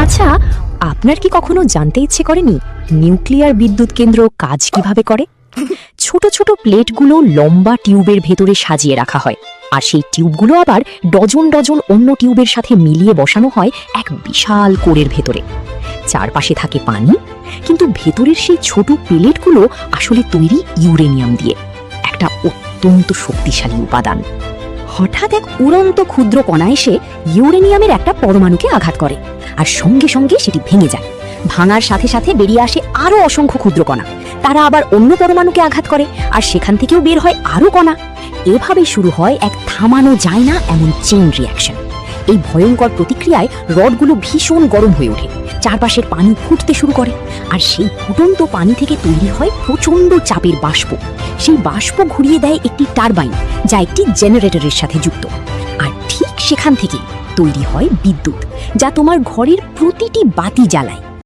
আচ্ছা, আপনার কি কখনো জানতে ইচ্ছে করেনি নিউক্লিয়ার বিদ্যুৎ কেন্দ্র কাজ কিভাবে করে? ছোট ছোট প্লেটগুলো লম্বা টিউবের ভেতরে সাজিয়ে রাখা হয়, আর সেই টিউবগুলো আবার ডজন ডজন অন্য টিউবের সাথে মিলিয়ে বসানো হয় এক বিশাল কোরের ভেতরে। চারপাশে থাকে পানি, কিন্তু ভেতরের সেই ছোট প্লেটগুলো আসলে তৈরি ইউরেনিয়াম দিয়ে, একটা অত্যন্ত শক্তিশালী উপাদান। হঠাৎ এক উড়ন্ত ক্ষুদ্র কণা এসে ইউরেনিয়ামের একটা পরমাণুকে আঘাত করে, আর সঙ্গে সঙ্গে সেটি ভেঙে যায়। ভাঙার সাথে সাথে বেরিয়ে আসে আরো অসংখ্য ক্ষুদ্র কণা, তারা আবার অন্য পরমাণুকে আঘাত করে, আর সেখান থেকেও বের হয় আরো কণা। এভাবে শুরু হয় এক থামানো যায় না এমন চেইন রিয়াকশন। এই ভয়ঙ্কর প্রতিক্রিয়ায় রডগুলো ভীষণ গরম হয়ে ওঠে, চারপাশের পানি ফুটতে শুরু করে, আর সেই ফুটন্ত পানি থেকে তৈরি হয় প্রচণ্ড চাপের বাষ্প। সেই বাষ্প ঘুরিয়ে দেয় একটি টারবাইন, যা একটি জেনারেটরের সাথে যুক্ত। আর ঠিক সেখান থেকেই তৈরি হয় বিদ্যুৎ, যা তোমার ঘরের প্রতিটি বাতি জ্বালায়।